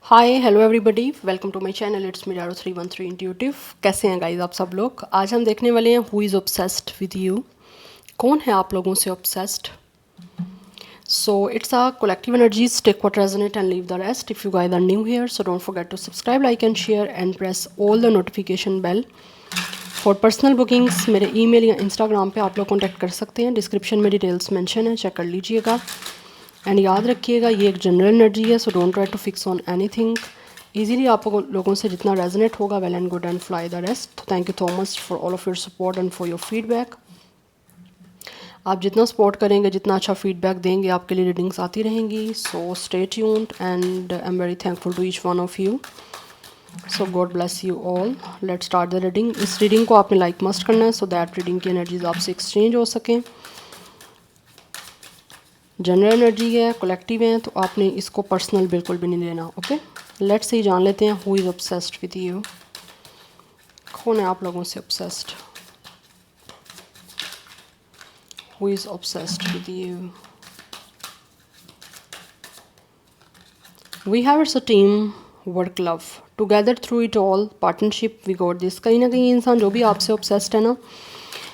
Hi hello everybody, welcome to my channel. It's me 313 intuitive. कैसे हैं guys आप सब लोग? आज हम देखने वाले हैं who is obsessed with you. कौन है आप लोगों से obsessed? So it's a collective energies, take what resonate and leave the rest. If you guys are new here, so don't forget to subscribe, like and share and press all the notification bell. For personal bookings मेरे email या Instagram पे आप लोग contact कर सकते हैं। Description में details mention है, चेक कर लीजिएगा। एंड याद रखिएगा ये एक जनरल एनर्जी है, so don't try to fix on anything. Easily आप लोगों से जितना रेजोनेट होगा, well and good and fly the rest. Thank you so much for all of your support and for your feedback. आप जितना support करेंगे, जितना अच्छा फीडबैक देंगे, आपके लिए रीडिंग्स आती रहेंगी। So stay tuned and I am very thankful to each one of you. So God bless you all. Let start the reading. इस रीडिंग को आपने लाइक मस्ट करना है सो दैट रीडिंग की एनर्जीज आपसे एक्सचेंज हो सकें। जनरल एनर्जी है, कलेक्टिव है, तो आपने इसको पर्सनल बिल्कुल भी नहीं लेना। ओके, लेट्स ही जान लेते हैं who is obsessed with you. कौन है आप लोगों से obsessed? Who is obsessed with you? We have it's a team work love together through it all partnership we got this. कहीं ना कहीं इंसान जो भी आपसे ऑब्सेस्ड है ना,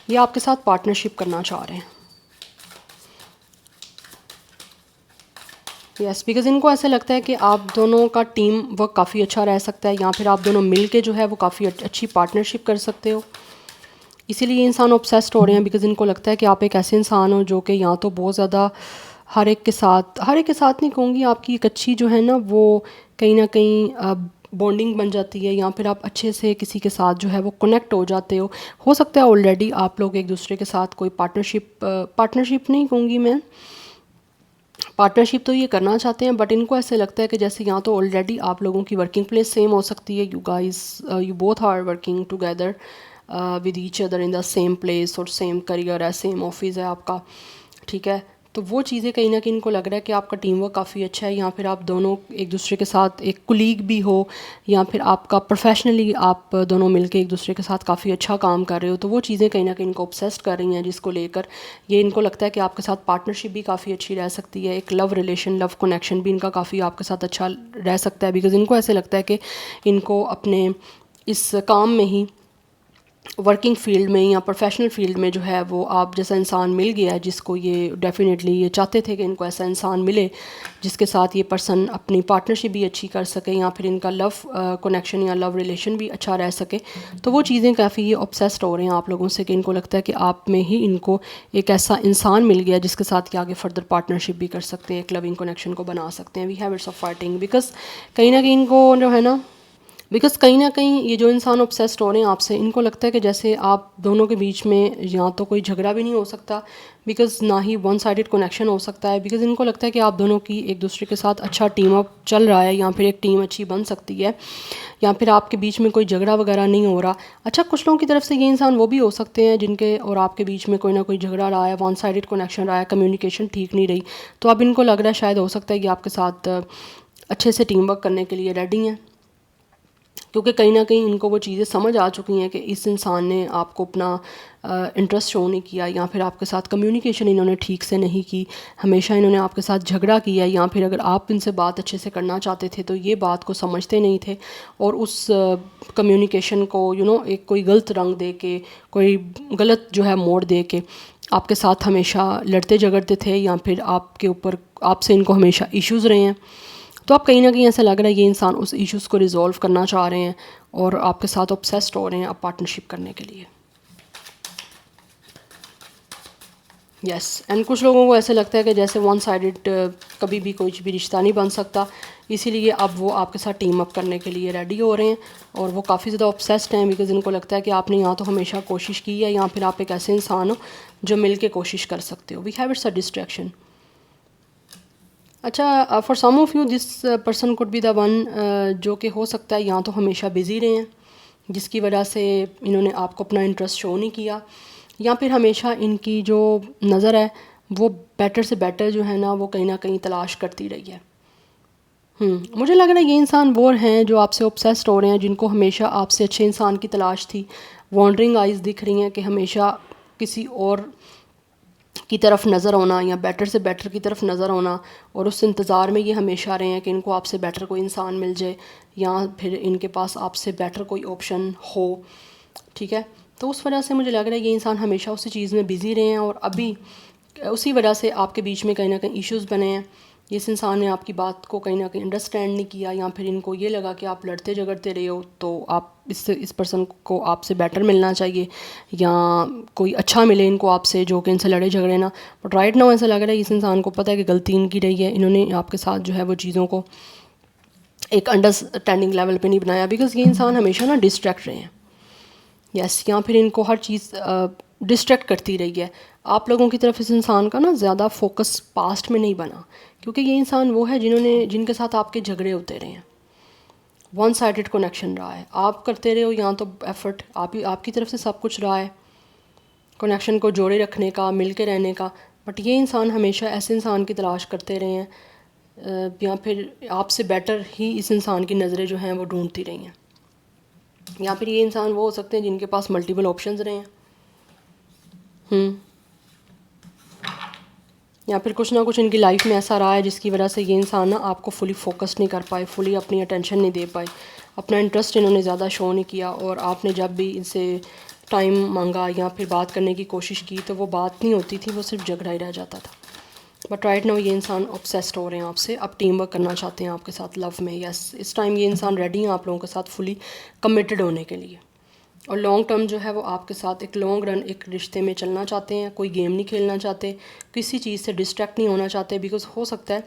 ये आपके साथ पार्टनरशिप करना चाह रहे हैं। यस, बिकॉज इनको ऐसा लगता है कि आप दोनों का टीम वर्क काफ़ी अच्छा रह सकता है, या फिर आप दोनों मिल के जो है वो काफ़ी अच्छी पार्टनरशिप कर सकते हो। इसीलिए ये इंसान ऑब्सेस्ड हो रहे हैं, बिकॉज इनको लगता है कि आप एक ऐसे इंसान हो जो कि या तो बहुत ज़्यादा हर एक के साथ नहीं कहूँगी, आपकी एक अच्छी जो है ना वो कहीं ना कहीं बॉन्डिंग बन जाती है, या फिर आप अच्छे से किसी के साथ जो है वो कनेक्ट हो जाते हो सकता है ऑलरेडी आप लोग एक दूसरे के साथ कोई पार्टनरशिप नहीं कहूँगी मैं, पार्टनरशिप तो ये करना चाहते हैं, बट इनको ऐसे लगता है कि जैसे यहाँ तो ऑलरेडी आप लोगों की वर्किंग प्लेस सेम हो सकती है। You both are working together with each other in the same place, और सेम करियर है, सेम ऑफिस है आपका, ठीक है। तो वो चीज़ें कहीं ना कहीं इनको लग रहा है कि आपका टीम वर्क काफ़ी अच्छा है, या फिर आप दोनों एक दूसरे के साथ एक कुलीग भी हो, या फिर आपका प्रोफेशनली आप दोनों मिलके एक दूसरे के साथ काफ़ी अच्छा काम कर रहे हो। तो वो चीज़ें कहीं ना कहीं इनको ऑब्सेस्ड कर रही हैं, जिसको लेकर ये इनको लगता है कि आपके साथ पार्टनरशिप भी काफ़ी अच्छी रह सकती है, एक लव रिलेशन, लव कनेक्शन भी इनका काफ़ी आपके साथ अच्छा रह सकता है। बिकॉज़ इनको ऐसे लगता है कि इनको अपने इस काम में ही, वर्किंग फील्ड में या प्रोफेशनल फील्ड में जो है वो आप जैसा इंसान मिल गया है, जिसको ये डेफिनेटली ये चाहते थे कि इनको ऐसा इंसान मिले जिसके साथ ये पर्सन अपनी पार्टनरशिप भी अच्छी कर सके, या फिर इनका लव कनेक्शन या लव रिलेशन भी अच्छा रह सके। तो वो चीज़ें काफ़ी ये ऑब्सेस्ड हो रहे हैं आप लोगों से, कि इनको लगता है कि आप में ही इनको एक ऐसा इंसान मिल गया जिसके साथ ये आगे फर्दर पार्टनरशिप भी कर सकते हैं, एक लविंग कनेक्शन को बना सकते हैं। We have it's of fighting, because कहीं ना कहीं इनको जो है ना, बिकॉज कहीं ना कहीं ये जो इंसान ऑब्सेस्ड हो रहे हैं आपसे, इनको लगता है कि जैसे आप दोनों के बीच में या तो कोई झगड़ा भी नहीं हो सकता, बिकॉज ना ही वन साइडेड कनेक्शन हो सकता है, बिकॉज इनको लगता है कि आप दोनों की एक दूसरे के साथ अच्छा टीम अप चल रहा है, या फिर एक टीम अच्छी बन सकती है, या फिर आपके बीच में कोई झगड़ा वगैरह नहीं हो रहा। अच्छा, कुछ लोगों की तरफ से ये इंसान वो भी हो सकते हैं जिनके और आपके बीच में कोई ना कोई झगड़ा रहा है, वन साइडेड कनेक्शन रहा है, कम्युनिकेशन ठीक नहीं रही, तो अब इनको लग रहा है शायद हो सकता है कि आपके साथ अच्छे से टीम वर्क करने के लिए रेडी हैं, क्योंकि कहीं ना कहीं इनको वो चीज़ें समझ आ चुकी हैं कि इस इंसान ने आपको अपना इंटरेस्ट शो नहीं किया, या फिर आपके साथ कम्युनिकेशन इन्होंने ठीक से नहीं की, हमेशा इन्होंने आपके साथ झगड़ा किया, या फिर अगर आप इनसे बात अच्छे से करना चाहते थे तो ये बात को समझते नहीं थे, और उस कम्युनिकेशन को एक कोई गलत रंग दे के, कोई गलत जो है मोड़ दे के आपके साथ हमेशा लड़ते झगड़ते थे, या फिर आपसे इनको हमेशा इश्यूज़ रहे हैं। तो आप कहीं ना कहीं ऐसा लग रहा है ये इंसान उस इश्यूज़ को रिजॉल्व करना चाह रहे हैं, और आपके साथ ऑब्सेस्ड हो रहे हैं अब पार्टनरशिप करने के लिए। यस, एंड कुछ लोगों को ऐसे लगता है कि जैसे वन साइडेड कभी भी कोई भी रिश्ता नहीं बन सकता, इसीलिए अब वो आपके साथ टीम अप करने के लिए रेडी हो रहे हैं, और वो काफ़ी ज़्यादा ऑब्सेस्ड हैं, बिकॉज इनको लगता है कि आपने यहाँ तो हमेशा कोशिश की है, या फिर आप एक ऐसे इंसान हो जो मिल के कोशिश कर सकते हो। We have it's a distraction. अच्छा, for some of you this person could be the one, जो कि हो सकता है या तो हमेशा बिज़ी रहे हैं, जिसकी वजह से इन्होंने आपको अपना इंटरेस्ट शो नहीं किया, या फिर हमेशा इनकी जो नज़र है वो बेटर से बेटर जो है ना वो कहीं ना कहीं तलाश करती रही है। मुझे लग रहा है ये इंसान वो हैं जो आपसे ऑब्सेस्ड हो रहे हैं, जिनको हमेशा आपसे अच्छे इंसान की तलाश थी। वॉन्डरिंग आइज़ दिख रही हैं कि हमेशा किसी और की तरफ नज़र होना या बेटर से बेटर की तरफ नज़र होना, और उस इंतज़ार में ये हमेशा रहे हैं कि इनको आपसे बेटर कोई इंसान मिल जाए या फिर इनके पास आपसे बेटर कोई ऑप्शन हो, ठीक है। तो उस वजह से मुझे लग रहा है ये इंसान हमेशा उसी चीज़ में बिज़ी रहे हैं और अभी उसी वजह से आपके बीच में कहीं ना कहीं इश्यूज़ बने हैं। इस इंसान ने आपकी बात को कहीं ना कहीं अंडरस्टैंड नहीं किया, या फिर इनको ये लगा कि आप लड़ते झगड़ते रहे हो तो आप इस पर्सन को आपसे बेटर मिलना चाहिए या कोई अच्छा मिले इनको आपसे जो कि इनसे लड़े झगड़े ना। बट राइट नाउ ऐसा लग रहा है इस इंसान को पता है कि गलती इनकी रही है, इन्होंने आपके साथ जो है वो चीज़ों को एक अंडरस्टैंडिंग लेवल पे नहीं बनाया, बिकॉज ये इंसान हमेशा ना डिस्ट्रैक्ट रहे हैं। यस, या फिर इनको हर चीज़ डिस्ट्रैक्ट करती रही है। आप लोगों की तरफ इस इंसान का ना ज़्यादा फोकस पास्ट में नहीं बना, क्योंकि ये इंसान वो है जिनके साथ आपके झगड़े होते रहे हैं। वन साइडेड कनेक्शन रहा है, आप करते रहे हो या तो एफर्ट आपकी तरफ से सब कुछ रहा है कनेक्शन को जोड़े रखने का, मिल के रहने का, बट ये इंसान हमेशा ऐसे इंसान की तलाश करते रहे हैं या फिर आपसे बेटर ही इस इंसान की नज़रें जो हैं वो ढूंढती रही हैं। या फिर ये इंसान वो हो सकते हैं जिनके पास मल्टीपल ऑप्शंस रहे हैं, या फिर कुछ ना कुछ इनकी लाइफ में ऐसा रहा है जिसकी वजह से ये इंसान ना आपको फुली फोकस नहीं कर पाए, फुली अपनी अटेंशन नहीं दे पाए, अपना इंटरेस्ट इन्होंने ज़्यादा शो नहीं किया, और आपने जब भी इनसे टाइम मांगा या फिर बात करने की कोशिश की तो वो बात नहीं होती थी, वो सिर्फ झगड़ा ही रह जाता था। बट राइट नाउ ये इंसान ऑब्सेस्ड हो रहे हैं आपसे, अब टीम वर्क करना चाहते हैं आपके साथ लव में। यस, इस टाइम ये इंसान रेडी हैं आप लोगों के साथ फुली कमिटेड होने के लिए, और लॉन्ग टर्म जो है वो आपके साथ एक लॉन्ग रन एक रिश्ते में चलना चाहते हैं। कोई गेम नहीं खेलना चाहते, किसी चीज़ से डिस्ट्रैक्ट नहीं होना चाहते, बिकॉज हो सकता है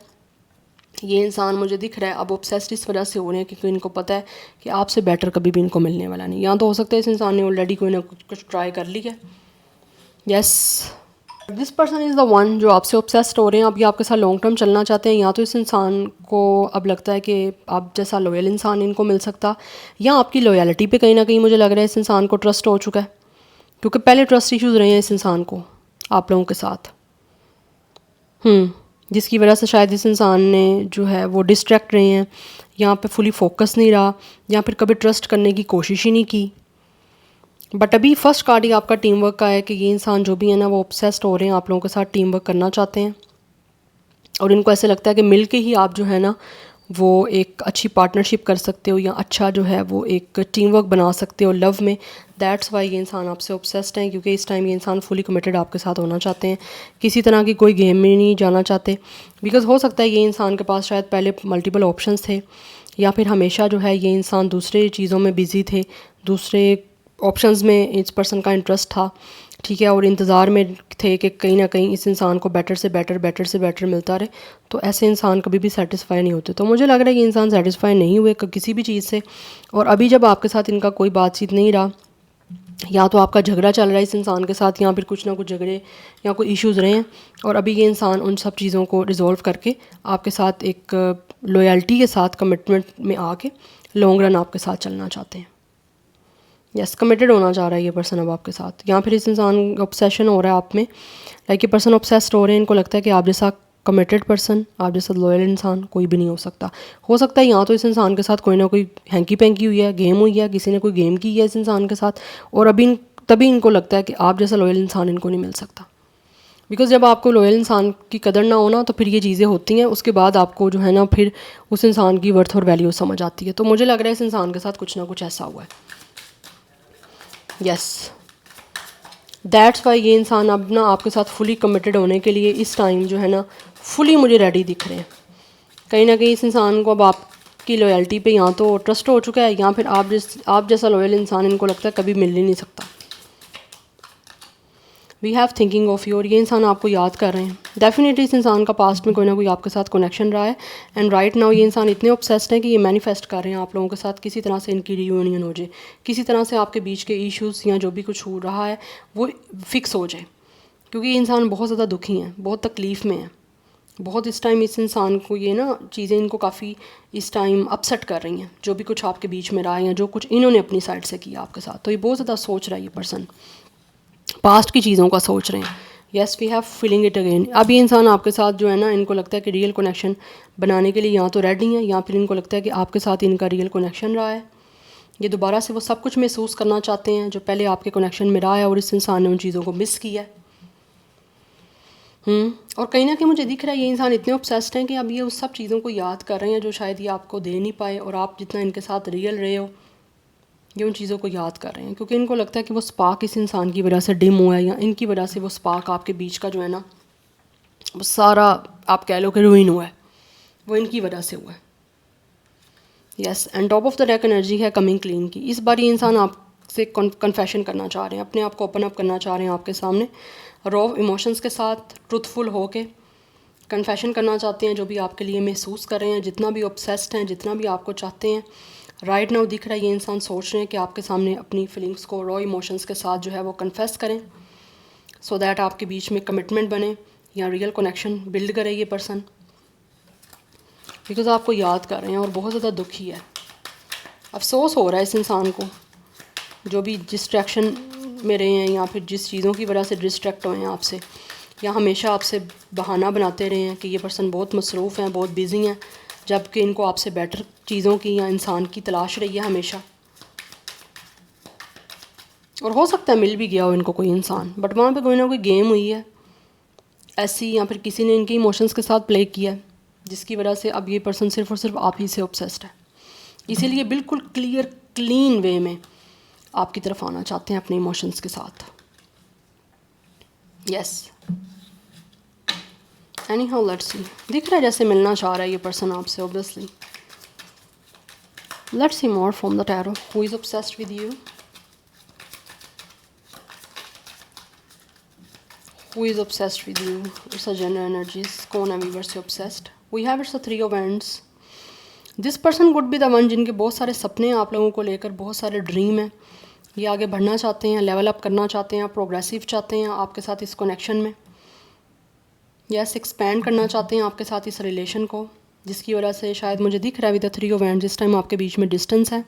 ये इंसान मुझे दिख रहा है अब ऑब्सेस्ड इस वजह से हो रहे हैं क्योंकि इनको पता है कि आपसे बेटर कभी भी इनको मिलने वाला नहीं। या तो हो सकता है इस इंसान ने ऑलरेडी कोई ना कुछ ट्राई कर लिया। Yes, this person is the one जो आपसे ऑब्सेस्ड हो रहे हैं, अब ये आपके साथ लॉन्ग टर्म चलना चाहते हैं। या तो इस इंसान को अब लगता है कि आप जैसा लॉयल इंसान इनको मिल सकता, या आपकी लॉयलिटी पे कहीं ना कहीं मुझे लग रहा है इस इंसान को ट्रस्ट हो चुका है, क्योंकि पहले ट्रस्ट इश्यूज़ रहे हैं इस इंसान को आप लोगों के साथ, जिसकी वजह से शायद इस इंसान ने जो है वो डिस्ट्रैक्ट रहे हैं, यहाँ पे फुली फोकस नहीं रहा, या फिर कभी ट्रस्ट करने की कोशिश ही नहीं की। बट अभी फर्स्ट कार्ड ही आपका टीम वर्क का है कि ये इंसान जो भी है ना वो ऑब्सेस्ड हो रहे हैं आप लोगों के साथ, टीम वर्क करना चाहते हैं, और इनको ऐसे लगता है कि मिल के ही आप जो है ना वो एक अच्छी पार्टनरशिप कर सकते हो, या अच्छा जो है वो एक टीम वर्क बना सकते हो लव में। दैट्स वाई ये इंसान आपसे ऑब्सेस्ड हैं, क्योंकि इस टाइम ये इंसान फुली कमिटेड आपके साथ होना चाहते हैं, किसी तरह की कोई गेम में नहीं जाना चाहते, बिकॉज हो सकता है ये इंसान के पास शायद पहले मल्टीपल ऑप्शंस थे, या फिर हमेशा जो है ये इंसान दूसरे चीज़ों में बिज़ी थे, दूसरे ऑप्शंस में इस पर्सन का इंटरेस्ट था, ठीक है, और इंतज़ार में थे कि कहीं ना कहीं इस इंसान को बेटर से बेटर मिलता रहे। तो ऐसे इंसान कभी भी सेटिस्फाई नहीं होते। तो मुझे लग रहा है ये इंसान सेटिस्फाई नहीं हुए किसी भी चीज़ से, और अभी जब आपके साथ इनका कोई बातचीत नहीं रहा, या तो आपका झगड़ा चल रहा है इस इंसान के साथ, या फिर कुछ ना कुछ झगड़े या कोई इश्यूज़ रहे हैं, और अभी ये इंसान उन सब चीज़ों को रिजॉल्व करके आपके साथ एक लॉयल्टी के साथ कमिटमेंट में आके लॉन्ग रन आपके साथ चलना चाहते हैं। यस, कमिटेड होना चाह रहा है ये पर्सन अब आपके साथ, या फिर इस इंसान ऑब्सेशन हो रहा है आप में, लाइक ये पर्सन ऑब्सेस्ड हो रहे हैं, इनको लगता है कि आप जैसा कमिटेड पर्सन, आप जैसा लॉयल इंसान कोई भी नहीं हो सकता। हो सकता है यहाँ तो इस इंसान के साथ कोई ना कोई हैंकी पैंकी हुई है, गेम हुई है, किसी ने कोई गेम की है इस इंसान के साथ, और तभी इनको लगता है कि आप जैसा लॉयल इंसान इनको नहीं मिल सकता। बिकॉज जब आपको लॉयल इंसान की कदर ना हो ना तो फिर ये चीज़ें होती हैं, उसके बाद आपको जो है ना फिर उस इंसान की वर्थ और वैल्यू समझ आती है। तो मुझे लग रहा है इस इंसान के साथ कुछ ना कुछ ऐसा हुआ है। यस, दैट्स वाई ये इंसान अब ना आपके साथ फुली कमिटेड होने के लिए इस टाइम जो है ना फुली मुझे रेडी दिख रहे हैं। कहीं ना कहीं इस इंसान को अब आपकी लॉयल्टी पे या तो ट्रस्ट हो चुका है, या फिर आप जैसा लॉयल इंसान इनको लगता है कभी मिल ही नहीं सकता। We have thinking of you, और ये इंसान आपको याद कर रहे हैं। डेफिनेटली इस इंसान का पास्ट में कोई ना कोई आपके साथ कनेक्शन रहा है, एंड राइट नाउ ये इंसान इतने ऑब्सेस्ड हैं कि ये मैनिफेस्ट कर रहे हैं आप लोगों के साथ किसी तरह से इनकी रियूनियन हो जाए, किसी तरह से आपके बीच के इश्यूज़ या जो भी कुछ हो रहा है वो फिक्स हो जाए, क्योंकि ये इंसान बहुत ज़्यादा दुखी हैं, बहुत तकलीफ़ में है, बहुत इस टाइम इस इंसान को ये ना चीज़ें इनको काफ़ी इस टाइम अपसेट कर रही हैं, जो भी कुछ आपके बीच में रहा है या जो कुछ इन्होंने अपनी साइड से किया आपके साथ। तो ये बहुत ज़्यादा सोच रहा है ये पर्सन, पास्ट की चीज़ों का सोच रहे हैं। Yes, we have feeling it again. अब ये इंसान आपके साथ जो है ना इनको लगता है कि रियल कनेक्शन बनाने के लिए या तो रेडी है, या फिर इनको लगता है कि आपके साथ इनका रियल कनेक्शन रहा है। ये दोबारा से वो सब कुछ महसूस करना चाहते हैं जो पहले आपके कनेक्शन में रहा है, और इस इंसान ने उन चीज़ों को मिस किया है। और कहीं ना कहीं मुझे दिख रहा है ये इंसान इतने ऑब्सेस्ड हैं कि अब ये उस सब चीज़ों को याद कर रहे हैं जो शायद ये आपको दे नहीं पाए, और आप जितना इनके साथ रियल रहे हो ये उन चीज़ों को याद कर रहे हैं, क्योंकि इनको लगता है कि वो स्पार्क इस इंसान की वजह से डिम हुआ है, या इनकी वजह से वो स्पार्क आपके बीच का जो है ना वो सारा आप कह लो कि रुइन हुआ है, वो इनकी वजह से हुआ है। Yes, and top of the deck energy है कमिंग क्लीन की। इस बार ये इंसान आपसे कन्फेशन करना चाह रहे हैं, अपने आप को ओपन अप करना चाह रहे हैं आपके सामने, रॉ इमोशंस के साथ ट्रूथफुल होके कन्फेशन करना चाहते हैं जो भी आपके लिए महसूस कर रहे हैं, जितना भी ऑब्सेस्ड हैं, जितना भी आपको चाहते हैं। राइट नाउ दिख रहा है ये इंसान सोच रहे हैं कि आपके सामने अपनी फीलिंग्स को रॉ इमोशंस के साथ जो है वो कन्फेस करें, सो दैट आपके बीच में कमिटमेंट बने या रियल कनेक्शन बिल्ड करे ये पर्सन, बिकॉज आपको याद कर रहे हैं और बहुत ज़्यादा दुखी है। अफसोस हो रहा है इस इंसान को, जो भी डिस्ट्रैक्शन में रहे हैं या फिर जिस चीज़ों की वजह से डिस्ट्रैक्ट हुए हैं आपसे, या हमेशा आपसे बहाना बनाते रहे हैं कि ये पर्सन बहुत मसरूफ़ हैं, बहुत बिजी हैं, जबकि इनको आपसे बेटर चीज़ों की या इंसान की तलाश रही है हमेशा। और हो सकता है मिल भी गया हो इनको कोई इंसान, बट वहाँ पे कोई ना कोई गेम हुई है ऐसी, या फिर किसी ने इनके इमोशंस के साथ प्ले किया है, जिसकी वजह से अब ये पर्सन सिर्फ और सिर्फ आप ही से ऑब्सेस्ड है। इसीलिए बिल्कुल क्लियर क्लीन वे में आपकी तरफ आना चाहते हैं अपने इमोशंस के साथ। Yes, any how let's see, दिख रहा है जैसे मिलना चाह रहा है ये पर्सन आपसे obviously. Let's see more from the tarot, who is obsessed with you, who is obsessed with you, it's a general energies, कौन है व्यूअर से obsessed। we have it's a 3 of wands, this person could be the one जिनके बहुत सारे सपने हैं आप लोगों को लेकर, बहुत सारे ड्रीम हैं, ये आगे बढ़ना चाहते हैं, लेवल अप करना चाहते हैं, प्रोग्रेसिव चाहते हैं आपके साथ इस कनेक्शन में, यस एक्सपैंड करना चाहते हैं आपके साथ इस रिलेशन को, जिसकी वजह से शायद मुझे दिख रहा है विद द 3 of wands इस टाइम आपके बीच में डिस्टेंस है,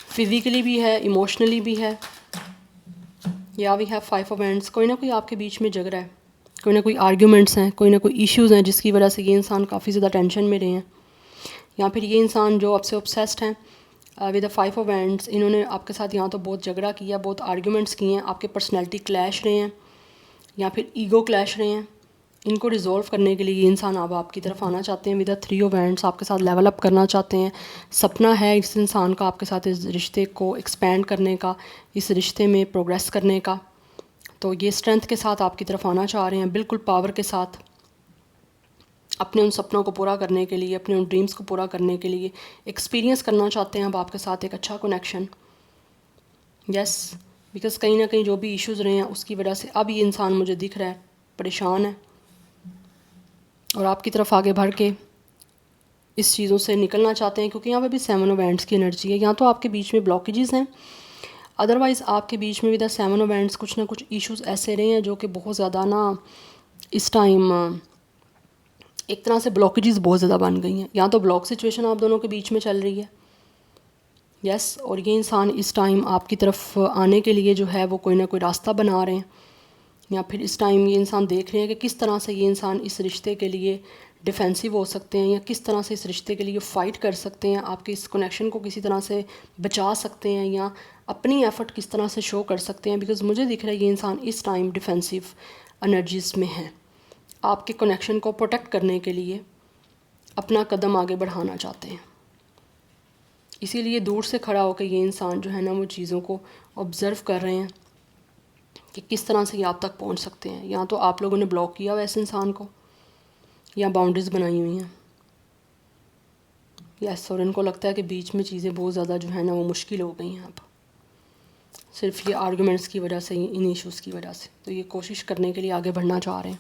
फिज़िकली भी है, इमोशनली भी है, या वी हैव 5 of wands, कोई ना कोई आपके बीच में जग रहा है, कोई ना कोई आर्ग्यूमेंट्स हैं, कोई ना कोई इश्यूज़ हैं जिसकी वजह से ये इंसान काफ़ी ज़्यादा टेंशन में रहे हैं, या फिर ये इंसान जो आपसे ऑब्सेस्ड हैं विद द 5 of wands, इन्होंने आपके साथ यहाँ तो बहुत झगड़ा किया, बहुत आर्ग्यूमेंट्स किए हैं, आपके पर्सनैलिटी क्लैश रहे हैं या फिर ईगो क्लैश रहे हैं। इनको रिजॉल्व करने के लिए ये इंसान अब आपकी तरफ आना चाहते हैं विद द 3 of wands, आपके साथ लेवल अप करना चाहते हैं। सपना है इस इंसान का आपके साथ इस रिश्ते को एक्सपेंड करने का, इस रिश्ते में प्रोग्रेस करने का, तो ये स्ट्रेंथ के साथ आपकी तरफ आना चाह रहे हैं, बिल्कुल पावर के साथ, अपने उन सपनों को पूरा करने के लिए, अपने उन ड्रीम्स को पूरा करने के लिए एक्सपीरियंस करना चाहते हैं अब आपके साथ एक अच्छा कनेक्शन। यस, बिकॉज कहीं ना कहीं जो भी इश्यूज़ रहे हैं उसकी वजह से अब ये इंसान मुझे दिख रहा है परेशान है, और आपकी तरफ आगे बढ़ के इस चीज़ों से निकलना चाहते हैं, क्योंकि यहाँ पे भी 7 of wands की एनर्जी है। यहाँ तो आपके बीच में ब्लॉकेजेस हैं, अदरवाइज़ आपके बीच में भी द 7 of wands कुछ ना कुछ इश्यूज़ ऐसे रहे हैं जो कि बहुत ज़्यादा ना इस टाइम एक तरह से ब्लॉकेजेस बहुत ज़्यादा बन गई हैं। यहाँ तो ब्लॉक सिचुएशन आप दोनों के बीच में चल रही है, यस, और ये इंसान इस टाइम आपकी तरफ आने के लिए जो है वो कोई ना कोई रास्ता बना रहे हैं, या फिर इस टाइम ये इंसान देख रहे हैं कि किस तरह से ये इंसान इस रिश्ते के लिए डिफेंसिव हो सकते हैं, या किस तरह से इस रिश्ते के लिए फ़ाइट कर सकते हैं, आपके इस कनेक्शन को किसी तरह से बचा सकते हैं, या अपनी एफ़र्ट किस तरह से शो कर सकते हैं। बिकॉज़ मुझे दिख रहा है ये इंसान इस टाइम डिफेंसिव एनर्जीज़ में है, आपके कनेक्शन को प्रोटेक्ट करने के लिए अपना कदम आगे बढ़ाना चाहते हैं। इसीलिए दूर से खड़ा होकर ये इंसान जो है ना वो चीज़ों को ऑब्ज़र्व कर रहे हैं कि किस तरह से ये आप तक पहुंच सकते हैं। या तो आप लोगों ने ब्लॉक किया हुआ इस इंसान को, या बाउंड्रीज़ बनाई हुई हैं, यस, और इनको लगता है कि बीच में चीज़ें बहुत ज़्यादा जो है ना वो मुश्किल हो गई हैं अब, सिर्फ ये आर्गूमेंट्स की वजह से, इन इश्यूज़ की वजह से। तो ये कोशिश करने के लिए आगे बढ़ना चाह रहे हैं,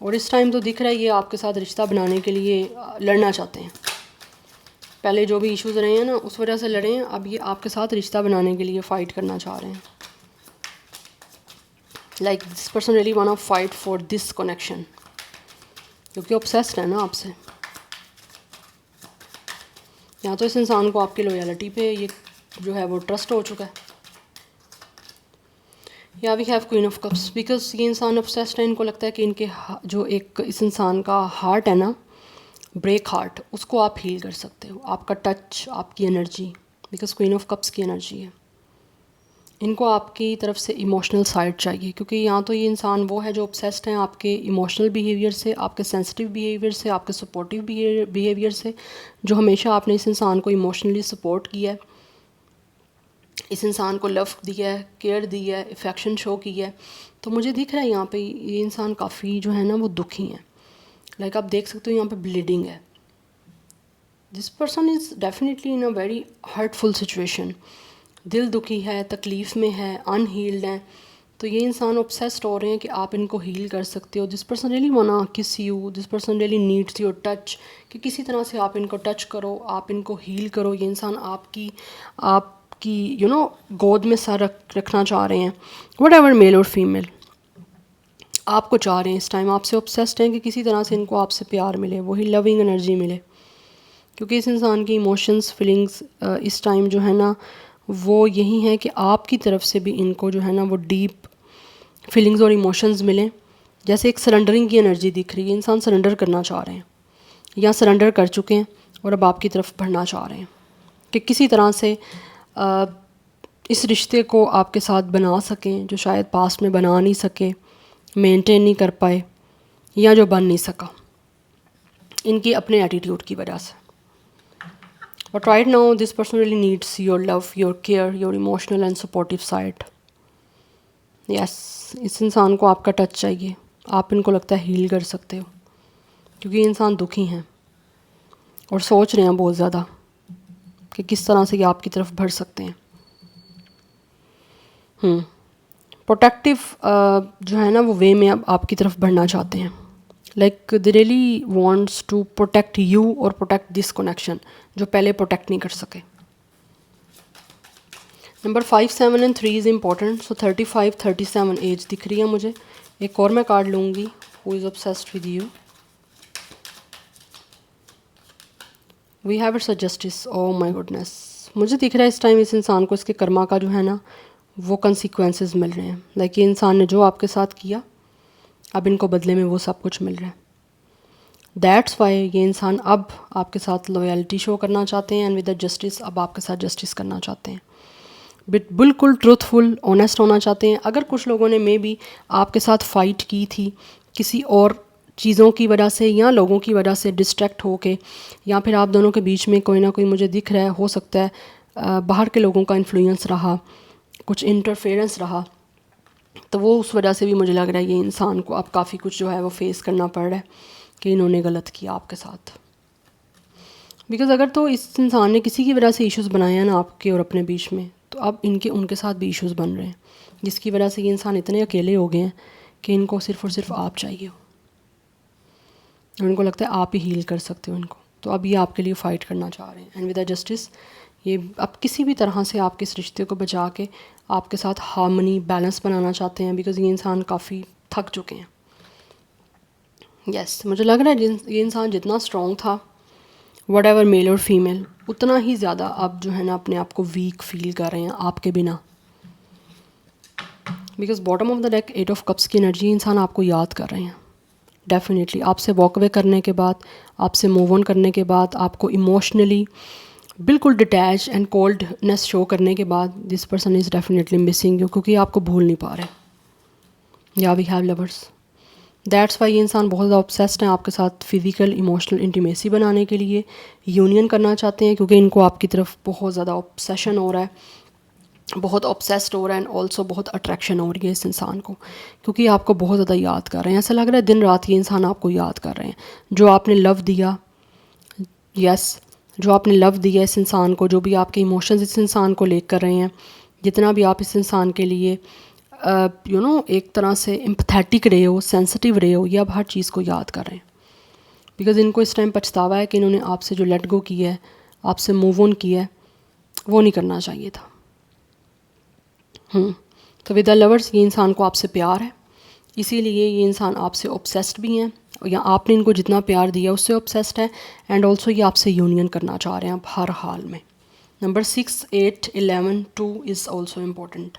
और इस टाइम तो दिख रहा है ये आपके साथ रिश्ता बनाने के लिए लड़ना चाहते हैं। पहले जो भी इश्यूज़ रहे हैं ना उस वजह से लड़े हैं, अब ये आपके साथ रिश्ता बनाने के लिए फ़ाइट करना चाह रहे हैं। Like this person really want to fight for this connection, क्योंकि ऑब्सेस्ड है ना आपसे। यहाँ तो इस इंसान को आपकी लॉयल्टी पे ये जो है वो ट्रस्ट हो चुका है। या we have queen of cups, because ये इंसान ऑब्सेस्ड है, इनको लगता है कि इनके जो एक इस इंसान का हार्ट है ना, ब्रेक हार्ट, उसको आप हील कर सकते हो, आपका टच, आपकी energy, because queen of cups की एनर्जी है। इनको आपकी तरफ से इमोशनल साइड चाहिए, क्योंकि यहाँ तो ये इंसान वो है जो ऑब्सेस्ड हैं आपके इमोशनल बिहेवियर से, आपके सेंसिटिव बिहेवियर से, आपके सपोर्टिव बिहेवियर से, जो हमेशा आपने इस इंसान को इमोशनली सपोर्ट किया है, इस इंसान को लव दिया है, केयर दी है, इफेक्शन शो की है। तो मुझे दिख रहा है यहाँ पे ये इंसान काफ़ी जो है ना वो दुखी है। लाइक आप देख सकते हो यहाँ पे ब्लीडिंग है। This person is definitely in a very hurtful situation. दिल दुखी है, तकलीफ़ में है, अनहील्ड है। तो ये इंसान ऑब्सेस्ड हो रहे हैं कि आप इनको हील कर सकते हो। दिस पर्सन रियली वाना किस you, this person really needs your touch, कि किसी तरह से आप इनको टच करो, आप इनको हील करो। ये इंसान आपकी गोद में सर रखना चाह रहे हैं, वट एवर मेल और फीमेल आपको चाह रहे हैं इस टाइम, आपसे ऑब्सेस्ड हैं कि किसी तरह से इनको आपसे प्यार मिले, वही लविंग एनर्जी मिले। क्योंकि इस इंसान की इमोशंस फीलिंग्स इस टाइम जो है ना वो यही है कि आपकी तरफ से भी इनको जो है ना वो डीप फीलिंग्स और इमोशंस मिलें। जैसे एक सरेंडरिंग की एनर्जी दिख रही है, इंसान सरेंडर करना चाह रहे हैं या सरेंडर कर चुके हैं और अब आपकी तरफ बढ़ना चाह रहे हैं कि किसी तरह से इस रिश्ते को आपके साथ बना सकें जो शायद पास्ट में बना नहीं सके, मेंटेन नहीं कर पाए, या जो बन नहीं सका इनकी अपने एटीट्यूड की वजह से। But right now, this person really needs your love, your care, your emotional and supportive side. Yes, इस इंसान को आपका टच चाहिए। आप इनको लगता है हील कर सकते हो, क्योंकि ये इंसान दुखी हैं और सोच रहे हैं बहुत ज़्यादा कि किस तरह से ये आपकी तरफ बढ़ सकते हैं। प्रोटेक्टिव जो है ना वो वे में अब आपकी तरफ बढ़ना चाहते हैं। Like they really wants to protect you और प्रोटेक्ट दिस कनेक्शन जो पहले प्रोटेक्ट नहीं कर सके। Number 5, 7 and 3 is important. So 35, 37 age दिख रही है मुझे। एक और मैं कार्ड लूँगी, who is obsessed with you. We have it's a justice. Oh my goodness, मुझे दिख रहा है इस टाइम इस इंसान को इसके कर्मा का जो है ना वो कंसिक्वेंसेस मिल रहे हैं। लाइक ये इंसान ने जो आपके साथ किया अब इनको बदले में वो सब कुछ मिल रहा है। दैट्स वाई ये इंसान अब आपके साथ लॉयल्टी शो करना चाहते हैं एंड विद द जस्टिस अब आपके साथ जस्टिस करना चाहते हैं। बिल्कुल ट्रूथफुल ऑनेस्ट होना चाहते हैं। अगर कुछ लोगों ने मे बी आपके साथ फ़ाइट की थी किसी और चीज़ों की वजह से या लोगों की वजह से डिस्ट्रैक्ट हो के, या फिर आप दोनों के बीच में कोई ना कोई मुझे दिख रहा है, हो सकता है बाहर के लोगों का इन्फ्लुएंस रहा, कुछ इंटरफेरेंस रहा, तो वो उस वजह से भी मुझे लग रहा है ये इंसान को अब काफ़ी कुछ जो है वो फेस करना पड़ रहा है कि इन्होंने गलत किया आपके साथ। बिकॉज़ अगर तो इस इंसान ने किसी की वजह से इश्यूज़ बनाए हैं ना आपके और अपने बीच में, तो अब उनके साथ भी इश्यूज़ बन रहे हैं, जिसकी वजह से ये इंसान इतने अकेले हो गए हैं कि इनको सिर्फ़ और सिर्फ आप चाहिए हो और इनको लगता है आप ही हील कर सकते हो इनको। तो अब ये आपके लिए फ़ाइट करना चाह रहे हैं एंड विद द जस्टिस ये अब किसी भी तरह से आपके इस रिश्ते को बचा के आपके साथ हार्मनी बैलेंस बनाना चाहते हैं। बिकॉज़ ये इंसान काफ़ी थक चुके हैं। यस, मुझे लग रहा है ये इंसान जितना स्ट्रॉन्ग था वट एवर मेल और फीमेल, उतना ही ज़्यादा अब जो है ना अपने आप को वीक फील कर रहे हैं आपके बिना। Because bottom of the deck 8 of cups की एनर्जी, इंसान आपको याद कर रहे हैं डेफिनेटली। आपसे वॉक अवे करने के बाद, आपसे मूव ऑन करने के बाद, आपको इमोशनली बिल्कुल डिटैच एंड कोल्डनेस शो करने के बाद this person is definitely missing you, क्योंकि आपको भूल नहीं पा रहे। या we have lovers. That's why ये इंसान बहुत ज़्यादा ऑब्सेस्ड हैं आपके साथ फिज़िकल इमोशनल इंटीमेसी बनाने के लिए, यूनियन करना चाहते हैं, क्योंकि इनको आपकी तरफ बहुत ज़्यादा ऑब्सेशन हो रहा है, बहुत ऑब्सेस्ड हो रहा है एंड ऑल्सो बहुत अट्रैक्शन हो रही है इस इंसान को, क्योंकि आपको बहुत ज़्यादा याद कर रहे हैं। ऐसा लग रहा है दिन रात ये इंसान आपको याद कर रहे हैं। जो आपने लव दिया, यस, जो आपने लव दिया इस इंसान को, जो भी आपके इमोशंस इस इंसान को लेकर कर रहे हैं, जितना भी आप इस इंसान के लिए एक तरह से एम्पथेटिक रहे हो, सेंसिटिव रहे हो, ये अब हर चीज़ को याद कर रहे हैं। बिकॉज़ इनको इस टाइम पछतावा है कि इन्होंने आपसे जो लेट गो किया है, आपसे मूव ऑन किया है, वो नहीं करना चाहिए था। तो विद द लवर्स ये इंसान को आपसे प्यार है, इसीलिए ये इंसान आपसे ऑब्सेस्ड भी हैं, या आपने इनको जितना प्यार दिया उससे ऑब्सेस्ड है, एंड ऑल्सो ये आपसे यूनियन करना चाह रहे हैं आप हर हाल में। Number 6, 8, 11, 2 is also important.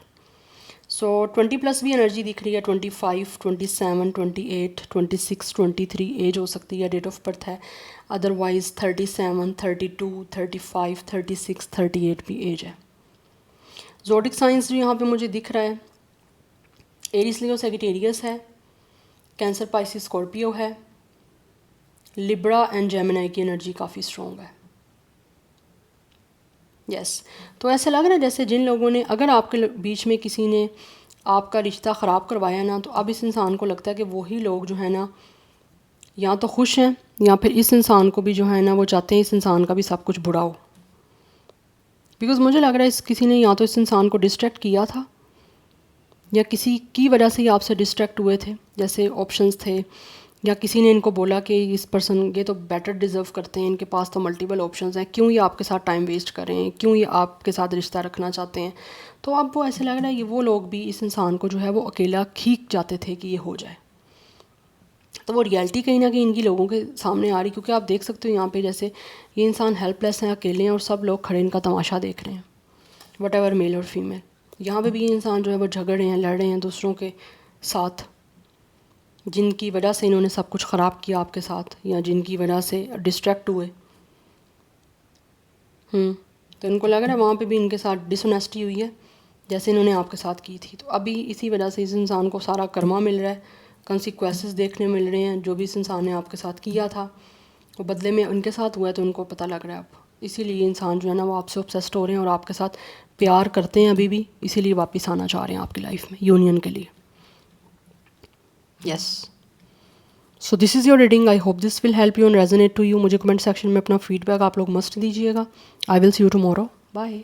So 20+ भी एनर्जी दिख रही है। 25, 27, 28, 26, 23 एज हो सकती है, डेट ऑफ बर्थ है। अदरवाइज़ 37, 32, 35, 36, 38 भी एज है। ज़ोडिक साइंस जो यहाँ पे मुझे दिख रहा है, एरीज लियो सेजिटेरियस है, कैंसर पाइसिस स्कॉर्पियो है, लिब्रा एंड जेमिनी की एनर्जी काफ़ी स्ट्रॉन्ग है। यस तो ऐसा लग रहा है जैसे जिन लोगों ने, अगर आपके बीच में किसी ने आपका रिश्ता ख़राब करवाया ना, तो अब इस इंसान को लगता है कि वही लोग जो है ना या तो खुश हैं या फिर इस इंसान को भी जो है ना वो चाहते हैं इस इंसान का भी सब कुछ बुरा हो। बिकॉज़ मुझे लग रहा है इस किसी ने या तो इस इंसान को डिस्ट्रैक्ट किया था या किसी की वजह से ही आपसे डिस्ट्रैक्ट हुए थे, जैसे ऑप्शंस थे, या किसी ने इनको बोला कि इस पर्सन ये तो बेटर डिज़र्व करते हैं, इनके पास तो मल्टीपल ऑप्शंस हैं, क्यों ये आपके साथ टाइम वेस्ट कर रहे हैं, क्यों ये आपके साथ रिश्ता रखना चाहते हैं। तो अब वो ऐसे लग रहा है कि वो लोग भी इस इंसान को जो है वो अकेला खींच जाते थे कि ये हो जाए। तो वो रियलिटी कहीं ना कहीं इनकी लोगों के सामने आ रही, क्योंकि आप देख सकते हो यहाँ पे जैसे ये इंसान हेल्पलेस हैं, अकेले हैं और सब लोग खड़े इनका तमाशा देख रहे हैं, वट एवर मेल और फीमेल। यहाँ पे भी ये इंसान जो है वो झगड़ रहे हैं, लड़ रहे हैं दूसरों के साथ, जिनकी वजह से इन्होंने सब कुछ ख़राब किया आपके साथ, या जिनकी वजह से डिस्ट्रैक्ट हुए। तो इनको लग रहा है वहाँ पे भी इनके साथ डिसऑनेस्टी हुई है जैसे इन्होंने आपके साथ की थी। तो अभी इसी वजह से इस इंसान को सारा कर्मा मिल रहा है, कंसिक्वेंसेस देखने मिल रहे हैं, जो भी इस इंसान ने आपके साथ किया था वो बदले में उनके साथ हुआ है, तो उनको पता लग रहा है अब। इसीलिए ये इंसान जो है ना वो आपसे ऑब्सेस्ड हो रहे हैं और आपके साथ प्यार करते हैं अभी भी, इसीलिए वापस आना चाह रहे हैं आपकी लाइफ में यूनियन के लिए। Yes so this is your reading, I hope this will help you and resonate to you. मुझे कमेंट सेक्शन में अपना फीडबैक आप लोग मस्ट दीजिएगा। I will see you tomorrow, bye.